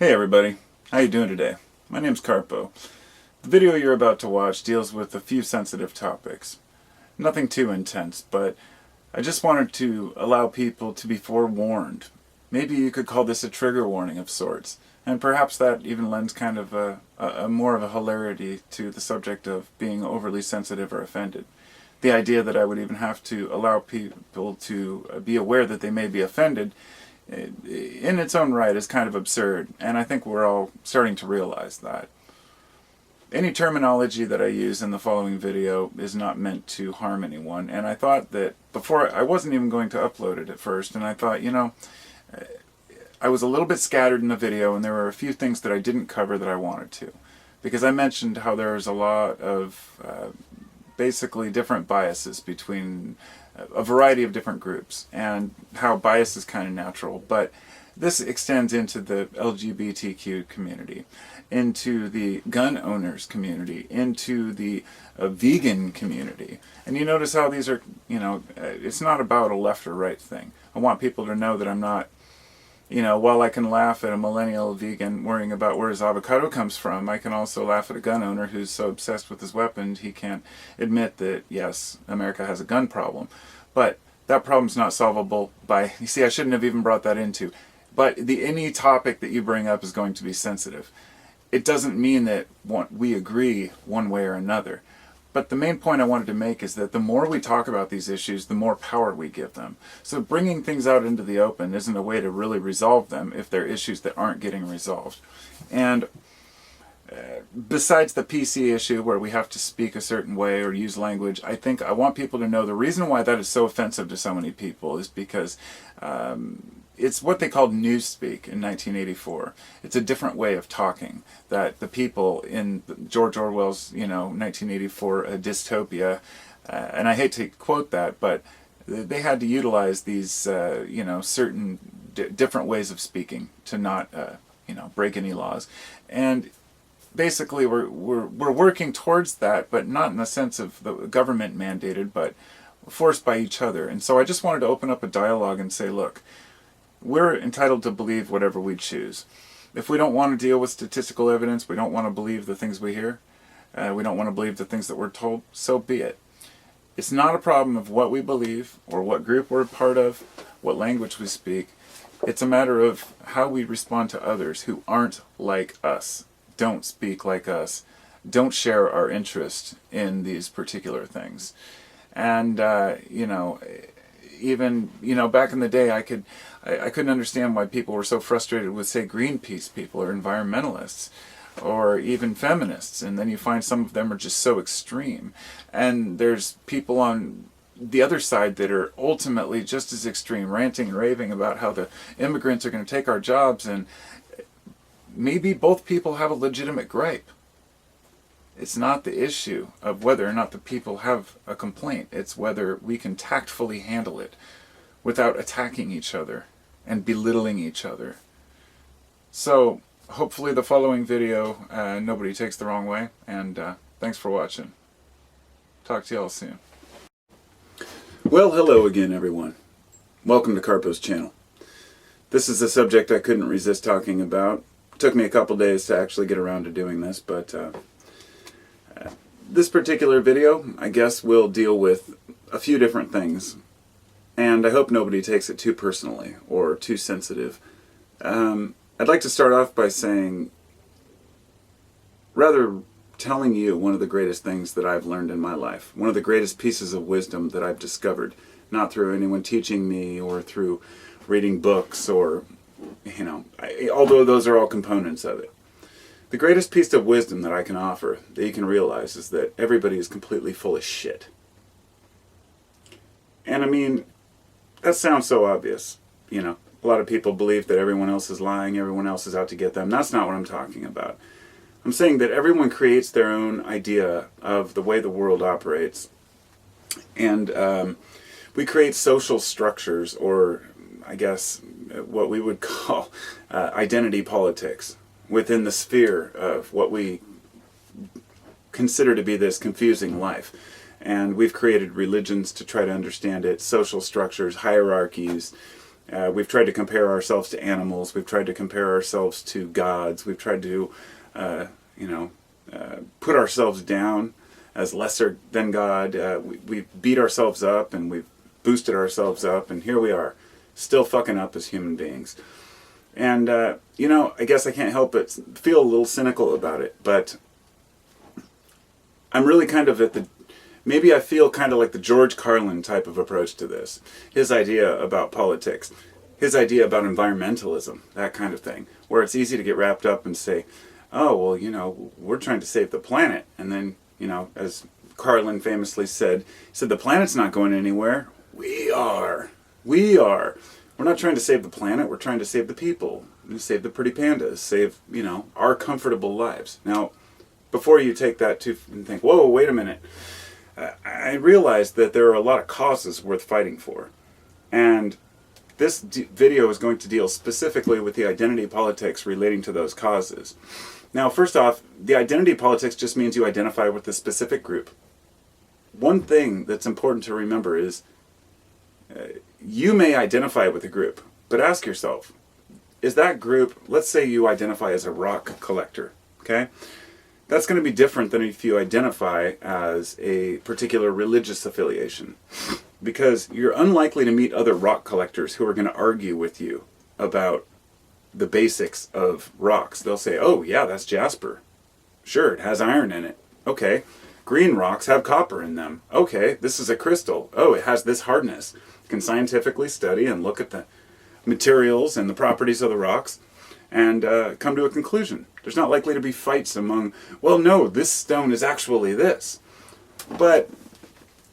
Hey everybody, how you doing today? My name's Carpo. The video you're about to watch deals with a few sensitive topics. Nothing too intense, but I just wanted to allow people to be forewarned. Maybe you could call this a trigger warning of sorts, and perhaps that even lends kind of a more of a hilarity to the subject of being overly sensitive or offended. The idea that I would even have to allow people to be aware that they may be offended in its own right is kind of absurd, and I think we're all starting to realize that. Any terminology that I use in the following video is not meant to harm anyone, and I thought that before, I wasn't even going to upload it at first, and I thought, I was a little bit scattered in the video, and there were a few things that I didn't cover that I wanted to, because I mentioned how there's a lot of basically different biases between a variety of different groups, and how bias is kind of natural, but this extends into the LGBTQ community, into the gun owners community, into the vegan community. And you notice how these are, it's not about a left or right thing. I want people to know that I'm not, while I can laugh at a millennial vegan worrying about where his avocado comes from, I can also laugh at a gun owner who's so obsessed with his weapon he can't admit that, yes, America has a gun problem. But that problem's not solvable by, you see, I shouldn't have even brought that into, but any topic that you bring up is going to be sensitive. It doesn't mean that we agree one way or another. But the main point I wanted to make is that the more we talk about these issues, the more power we give them. So bringing things out into the open isn't a way to really resolve them if they're issues that aren't getting resolved. And besides the PC issue where we have to speak a certain way or use language, I think I want people to know the reason why that is so offensive to so many people is because it's what they called Newspeak in 1984. It's a different way of talking that the people in George Orwell's, 1984 dystopia, and I hate to quote that, but they had to utilize these, certain different ways of speaking to not, break any laws. And basically we're working towards that, but not in the sense of the government mandated, but forced by each other. And so I just wanted to open up a dialogue and say, look, we're entitled to believe whatever we choose. If we don't want to deal with statistical evidence, we don't want to believe the things we hear, we don't want to believe the things that we're told, so be it. It's not a problem of what we believe or what group we're a part of, what language we speak. It's a matter of how we respond to others who aren't like us, don't speak like us, don't share our interest in these particular things. And, even, back in the day, I couldn't understand why people were so frustrated with, say, Greenpeace people or environmentalists or even feminists, and then you find some of them are just so extreme. And there's people on the other side that are ultimately just as extreme, ranting and raving about how the immigrants are going to take our jobs, and maybe both people have a legitimate gripe. It's not the issue of whether or not the people have a complaint. It's whether we can tactfully handle it without attacking each other and belittling each other. So hopefully the following video nobody takes the wrong way, and thanks for watching. Talk to y'all soon. Well, hello again everyone. Welcome to Carpo's channel. This is a subject I couldn't resist talking about. It took me a couple days to actually get around to doing this, but this particular video, I guess, will deal with a few different things, and I hope nobody takes it too personally or too sensitive. I'd like to start off by saying, rather telling you one of the greatest things that I've learned in my life, one of the greatest pieces of wisdom that I've discovered, not through anyone teaching me or through reading books or, although those are all components of it. The greatest piece of wisdom that I can offer, that you can realize, is that everybody is completely full of shit. And I mean, that sounds so obvious. A lot of people believe that everyone else is lying, everyone else is out to get them. That's not what I'm talking about. I'm saying that everyone creates their own idea of the way the world operates. And we create social structures, or I guess what we would call identity politics, within the sphere of what we consider to be this confusing life. And we've created religions to try to understand it, social structures, hierarchies, We've tried to compare ourselves to animals. We've tried to compare ourselves to gods. We've tried to, put ourselves down as lesser than God. We've beat ourselves up and we've boosted ourselves up, and here we are, still fucking up as human beings. And, I guess I can't help but feel a little cynical about it, but I'm really kind of maybe I feel kind of like the George Carlin type of approach to this. His idea about politics, his idea about environmentalism, that kind of thing, where it's easy to get wrapped up and say, oh, well, we're trying to save the planet. And then, as Carlin famously said, the planet's not going anywhere. We are. We're not trying to save the planet. We're trying to save the people. Save the pretty pandas. Save, our comfortable lives. Now, before you take that and think, whoa, wait a minute. I realized that there are a lot of causes worth fighting for. And this video is going to deal specifically with the identity politics relating to those causes. Now, first off, the identity politics just means you identify with a specific group. One thing that's important to remember is you may identify with a group, but ask yourself, is that group, let's say you identify as a rock collector, okay? That's going to be different than if you identify as a particular religious affiliation, because you're unlikely to meet other rock collectors who are going to argue with you about the basics of rocks. They'll say, oh yeah, that's jasper. Sure, it has iron in it. Okay. Green rocks have copper in them. Okay, this is a crystal. Oh, it has this hardness. You can scientifically study and look at the materials and the properties of the rocks and come to a conclusion. There's not likely to be fights among, well, no, this stone is actually this. But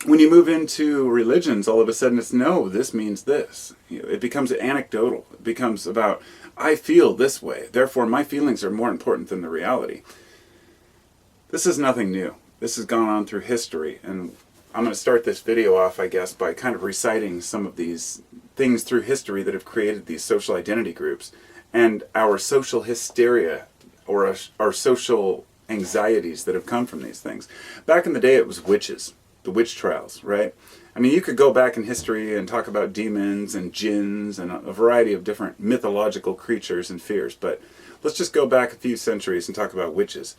when you move into religions, all of a sudden it's, no, this means this. It becomes anecdotal. It becomes about, I feel this way, therefore my feelings are more important than the reality. This is nothing new. This has gone on through history, and I'm going to start this video off, I guess, by kind of reciting some of these things through history that have created these social identity groups and our social hysteria, or our social anxieties that have come from these things. Back in the day, it was witches, the witch trials, right? I mean, you could go back in history and talk about demons and jinns and a variety of different mythological creatures and fears, but let's just go back a few centuries and talk about witches.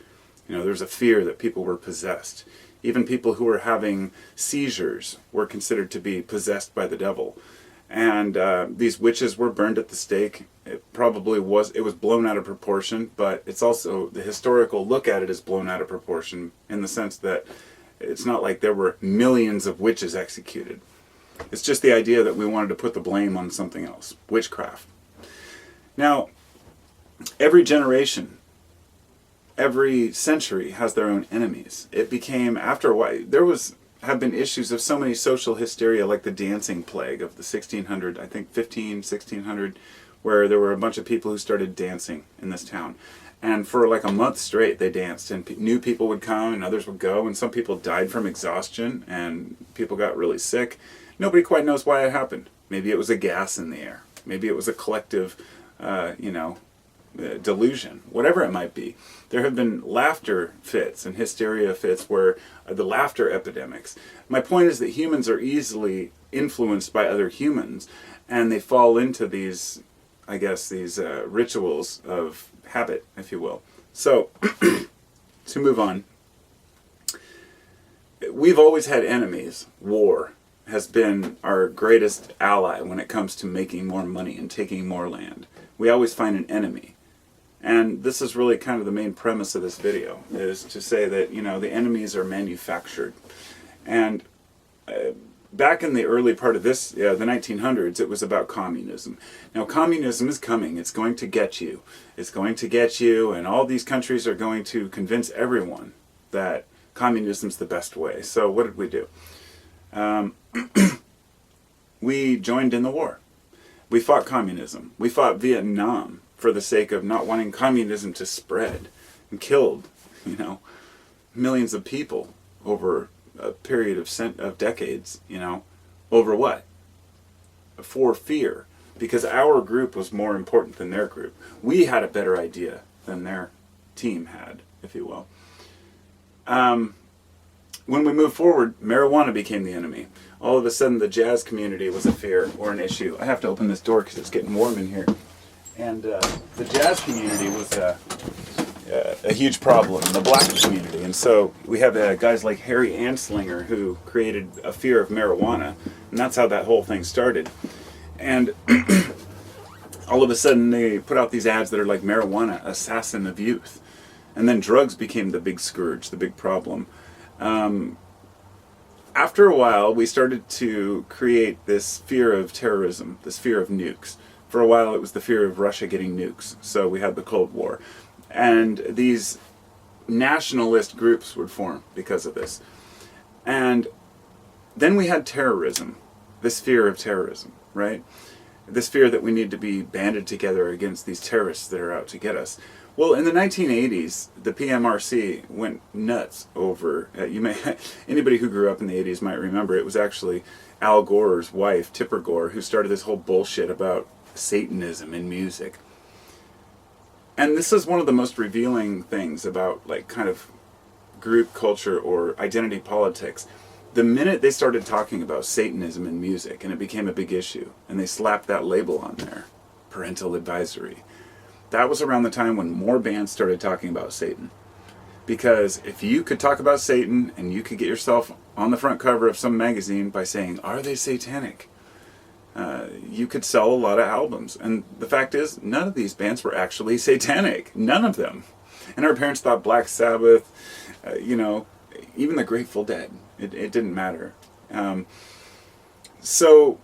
There's a fear that people were possessed. Even people who were having seizures were considered to be possessed by the devil. And these witches were burned at the stake. It was blown out of proportion, but it's also, the historical look at it is blown out of proportion in the sense that it's not like there were millions of witches executed. It's just the idea that we wanted to put the blame on something else, witchcraft. Now, every generation, every century has their own enemies. It became, after a while, have been issues of so many social hysteria, like the dancing plague of the 1600, I think 1600, where there were a bunch of people who started dancing in this town. And for like a month straight, they danced, and new people would come and others would go, and some people died from exhaustion, and people got really sick. Nobody quite knows why it happened. Maybe it was a gas in the air. Maybe it was a collective, delusion, whatever it might be. There have been laughter fits and hysteria fits where the laughter epidemics. My point is that humans are easily influenced by other humans, and they fall into these, I guess, these rituals of habit, if you will. So, to move on, we've always had enemies. War has been our greatest ally when it comes to making more money and taking more land. We always find an enemy. And this is really kind of the main premise of this video, is to say that, the enemies are manufactured. And back in the early part of the 1900s, it was about communism. Now, communism is coming. It's going to get you. It's going to get you, and all these countries are going to convince everyone that communism's the best way. So what did we do? We joined in the war. We fought communism. We fought Vietnam for the sake of not wanting communism to spread, and killed, millions of people over a period of decades, over what? For fear. Because our group was more important than their group. We had a better idea than their team had, if you will. when we moved forward, marijuana became the enemy. All of a sudden, the jazz community was a fear or an issue. I have to open this door because it's getting warm in here. And the jazz community was a huge problem in the black community. And so we have guys like Harry Anslinger who created a fear of marijuana. And that's how that whole thing started. And all of a sudden they put out these ads that are like marijuana, assassin of youth. And then drugs became the big scourge, the big problem. After a while, we started to create this fear of terrorism, this fear of nukes. For a while, it was the fear of Russia getting nukes. So we had the Cold War. And these nationalist groups would form because of this. And then we had terrorism, this fear of terrorism, right? This fear that we need to be banded together against these terrorists that are out to get us. Well, in the 1980s, the PMRC went nuts over, anybody who grew up in the 80s might remember, it was actually Al Gore's wife, Tipper Gore, who started this whole bullshit about Satanism in music. And this is one of the most revealing things about like kind of group culture or identity politics. The minute they started talking about Satanism in music and it became a big issue and they slapped that label on there, parental advisory, that was around the time when more bands started talking about Satan. Because if you could talk about Satan and you could get yourself on the front cover of some magazine by saying, are they satanic? You could sell a lot of albums. And the fact is, none of these bands were actually satanic. None of them. And our parents thought Black Sabbath, even the Grateful Dead. It didn't matter. So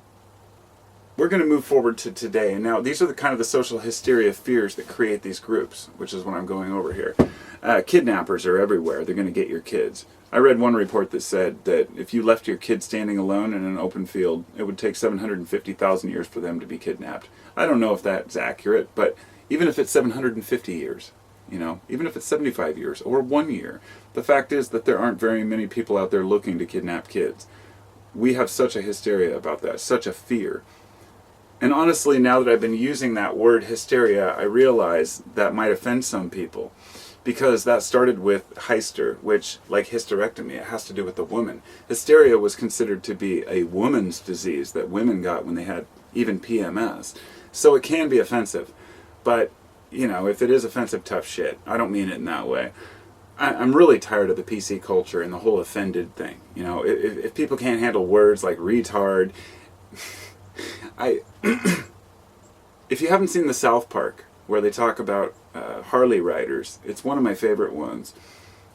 we're going to move forward to today. And now these are the kind of the social hysteria fears that create these groups, which is what I'm going over here. Kidnappers are everywhere. They're going to get your kids. I read one report that said that if you left your kid standing alone in an open field, it would take 750,000 years for them to be kidnapped. I don't know if that's accurate, but even if it's 750 years, even if it's 75 years or 1 year, the fact is that there aren't very many people out there looking to kidnap kids. We have such a hysteria about that, such a fear. And honestly, now that I've been using that word hysteria, I realize that might offend some people. Because that started with hyster, which, like hysterectomy, it has to do with the woman. Hysteria was considered to be a woman's disease that women got when they had even PMS. So it can be offensive. But, if it is offensive, tough shit. I don't mean it in that way. I'm really tired of the PC culture and the whole offended thing. If people can't handle words like retard... If you haven't seen the South Park, where they talk about Harley riders, it's one of my favorite ones.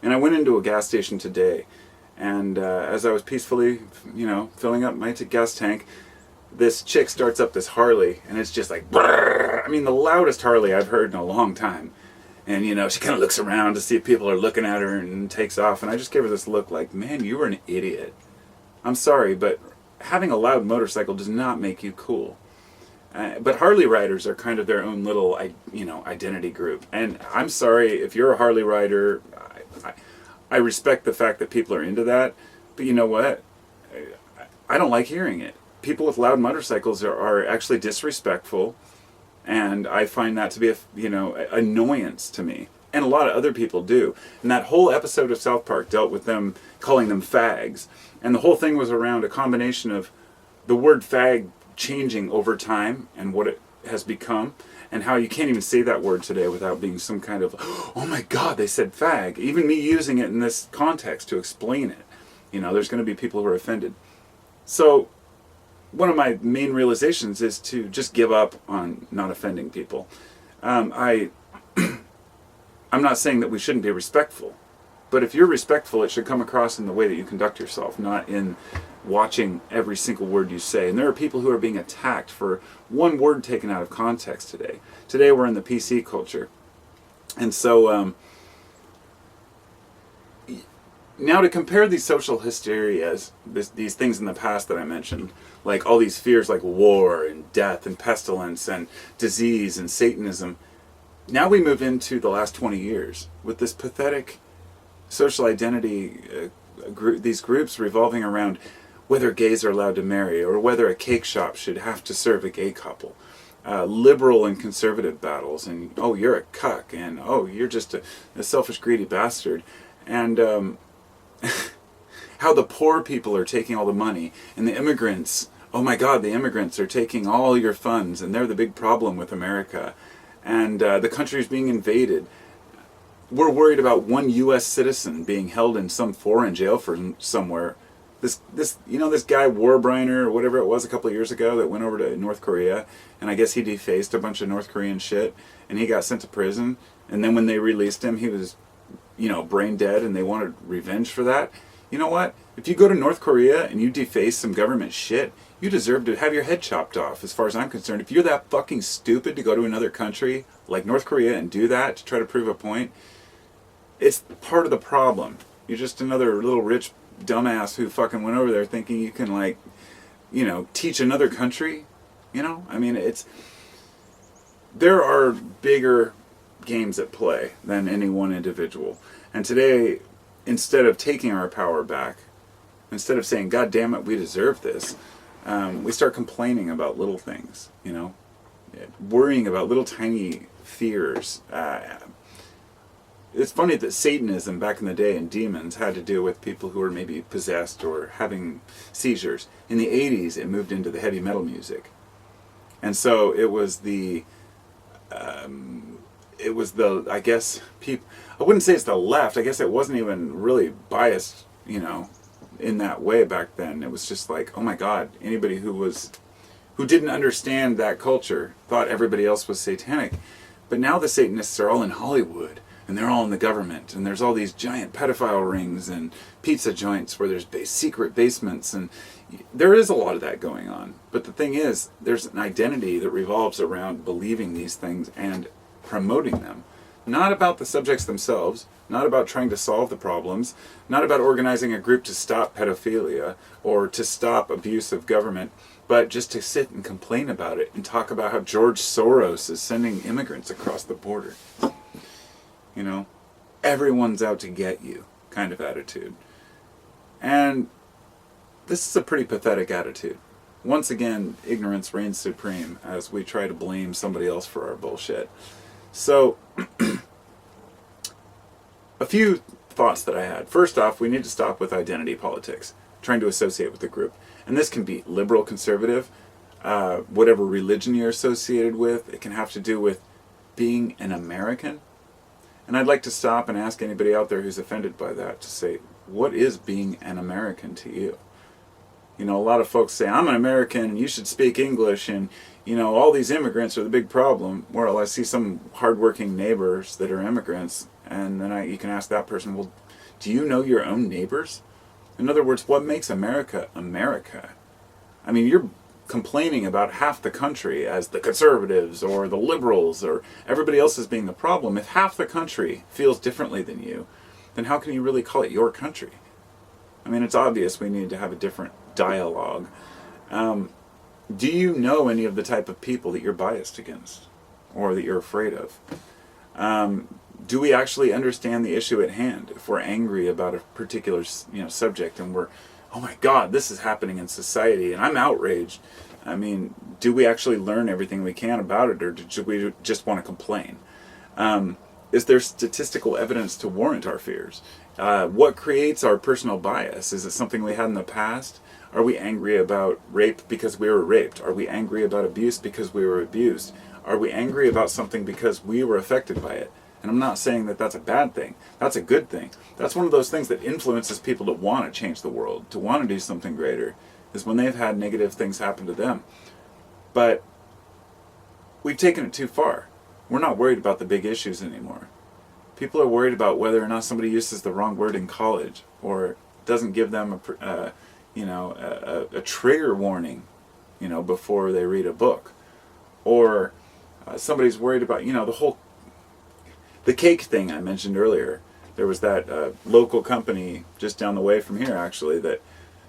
And I went into a gas station today, and as I was peacefully, filling up my gas tank, this chick starts up this Harley, and it's just like, brrr! I mean, the loudest Harley I've heard in a long time. And, she kind of looks around to see if people are looking at her and takes off, and I just gave her this look like, man, you were an idiot. I'm sorry, but having a loud motorcycle does not make you cool. But Harley riders are kind of their own little, identity group. And I'm sorry, if you're a Harley rider, I respect the fact that people are into that. But you know what? I don't like hearing it. People with loud motorcycles are actually disrespectful. And I find that to be annoyance to me. And a lot of other people do. And that whole episode of South Park dealt with them calling them fags. And the whole thing was around a combination of the word fag changing over time and what it has become, and how you can't even say that word today without being some kind of, oh my god, they said fag. Even me using it in this context to explain it, there's going to be people who are offended. So one of my main realizations is to just give up on not offending people. I'm not saying that we shouldn't be respectful, but if you're respectful, it should come across in the way that you conduct yourself, not in watching every single word you say. And there are people who are being attacked for one word taken out of context today. Today we're in the PC culture. And so now to compare these social hysterias, these things in the past that I mentioned, like all these fears like war and death and pestilence and disease and Satanism, now we move into the last 20 years with this pathetic social identity, these groups revolving around whether gays are allowed to marry or whether a cake shop should have to serve a gay couple. Liberal and conservative battles, and oh, you're a cuck, and oh, you're just a selfish, greedy bastard. And how the poor people are taking all the money, and the immigrants, oh my God, the immigrants are taking all your funds, and they're the big problem with America, and the country's being invaded. We're worried about one U.S. citizen being held in some foreign jail for somewhere. This guy Warbriner, or whatever it was a couple of years ago, that went over to North Korea, and I guess he defaced a bunch of North Korean shit, and he got sent to prison, and then when they released him, he was, brain dead, and they wanted revenge for that. You know what? If you go to North Korea and you deface some government shit, you deserve to have your head chopped off, as far as I'm concerned. If you're that fucking stupid to go to another country like North Korea and do that to try to prove a point, it's part of the problem. You're just another little rich dumbass who fucking went over there thinking you can, teach another country. There are bigger games at play than any one individual. And today, instead of taking our power back, instead of saying, God damn it, we deserve this, we start complaining about little things, worrying about little tiny fears. It's funny that Satanism back in the day and demons had to do with people who were maybe possessed or having seizures. In the 80s, it moved into the heavy metal music. And so it was I guess, people, I wouldn't say it's the left. I guess it wasn't even really biased, in that way back then. It was just like, oh my God, anybody who didn't understand that culture thought everybody else was satanic. But now the Satanists are all in Hollywood, and they're all in the government, and there's all these giant pedophile rings and pizza joints where there's secret basements, and there is a lot of that going on. But the thing is, there's an identity that revolves around believing these things and promoting them. Not about the subjects themselves, not about trying to solve the problems, not about organizing a group to stop pedophilia or to stop abuse of government, but just to sit and complain about it and talk about how George Soros is sending immigrants across the border. Everyone's out to get you kind of attitude. And this is a pretty pathetic attitude. Once again, ignorance reigns supreme as we try to blame somebody else for our bullshit. So, a few thoughts that I had. First off, we need to stop with identity politics, trying to associate with a group. And this can be liberal, conservative, whatever religion you're associated with. It can have to do with being an American. And I'd like to stop and ask anybody out there who's offended by that to say, what is being an American to you? A lot of folks say, I'm an American and you should speak English, and, all these immigrants are the big problem. Well, I see some hardworking neighbors that are immigrants, and then you can ask that person, well, do you know your own neighbors? In other words, what makes America America? You're complaining about half the country as the conservatives or the liberals or everybody else as being the problem. If half the country feels differently than you, then how can you really call it your country? It's obvious we need to have a different dialogue. Do you know any of the type of people that you're biased against or that you're afraid of? Do we actually understand the issue at hand? If we're angry about a particular subject and we're, oh my God, this is happening in society and I'm outraged. Do we actually learn everything we can about it, or do we just want to complain? Is there statistical evidence to warrant our fears? What creates our personal bias? Is it something we had in the past? Are we angry about rape because we were raped? Are we angry about abuse because we were abused? Are we angry about something because we were affected by it? And I'm not saying that that's a bad thing. That's a good thing. That's one of those things that influences people to want to change the world, to want to do something greater, is when they've had negative things happen to them. But we've taken it too far. We're not worried about the big issues anymore. People are worried about whether or not somebody uses the wrong word in college, or doesn't give them a trigger warning, before they read a book, or somebody's worried about the cake thing I mentioned earlier. There was that local company just down the way from here, actually, that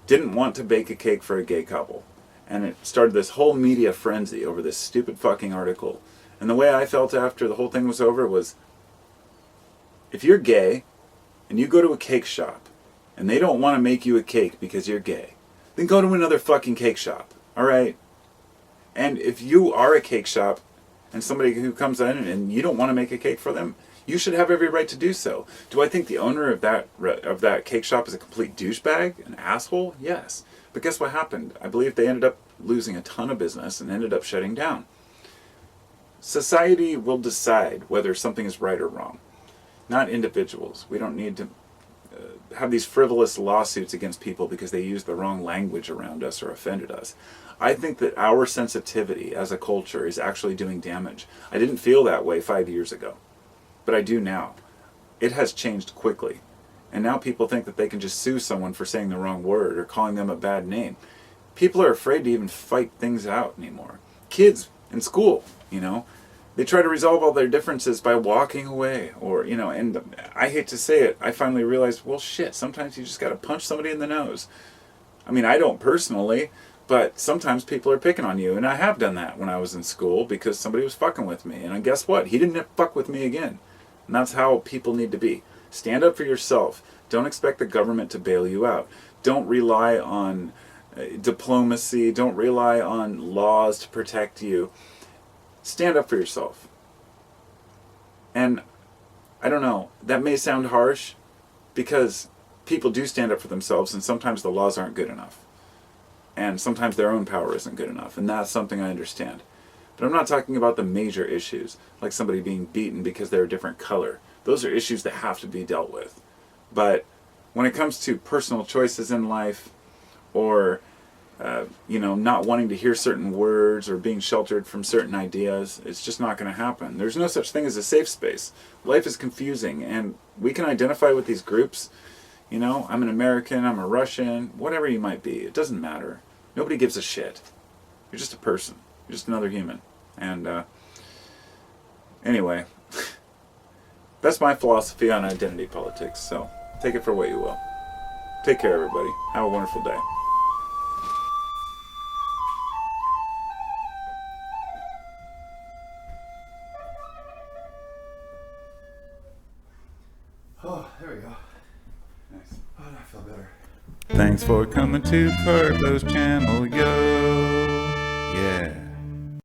didn't want to bake a cake for a gay couple, and it started this whole media frenzy over this stupid fucking article. And the way I felt after the whole thing was over was, if you're gay and you go to a cake shop and they don't want to make you a cake because you're gay, then go to another fucking cake shop, alright? And if you are a cake shop and somebody who comes in and you don't want to make a cake for them, You should have every right to do so. Do I think the owner of that cake shop is a complete douchebag, an asshole? Yes. But guess what happened? I believe they ended up losing a ton of business and ended up shutting down. Society will decide whether something is right or wrong, not individuals. We don't need to have these frivolous lawsuits against people because they used the wrong language around us or offended us. I think that our sensitivity as a culture is actually doing damage. I didn't feel that way 5 years ago, but I do now. It has changed quickly. And now people think that they can just sue someone for saying the wrong word or calling them a bad name. People are afraid to even fight things out anymore. Kids in school, they try to resolve all their differences by walking away, and I hate to say it, I finally realized, well, shit, sometimes you just gotta punch somebody in the nose. I mean, I don't personally, but sometimes people are picking on you, and I have done that when I was in school because somebody was fucking with me, and guess what? He didn't fuck with me again. And that's how people need to be. Stand up for yourself. Don't expect the government to bail you out. Don't rely on diplomacy. Don't rely on laws to protect you. Stand up for yourself. And I don't know, that may sound harsh because people do stand up for themselves and sometimes the laws aren't good enough. And sometimes their own power isn't good enough. And that's something I understand. But I'm not talking about the major issues, like somebody being beaten because they're a different color. Those are issues that have to be dealt with. But when it comes to personal choices in life, or not wanting to hear certain words or being sheltered from certain ideas, it's just not going to happen. There's no such thing as a safe space. Life is confusing, and we can identify with these groups. I'm an American, I'm a Russian, whatever you might be. It doesn't matter. Nobody gives a shit. You're just a person. You're just another human. And anyway, that's my philosophy on identity politics, so take it for what you will. Take care, everybody. Have a wonderful day. Oh, there we go. Nice. Oh, now I feel better. Thanks for coming to Carpo's channel, yo. Yeah.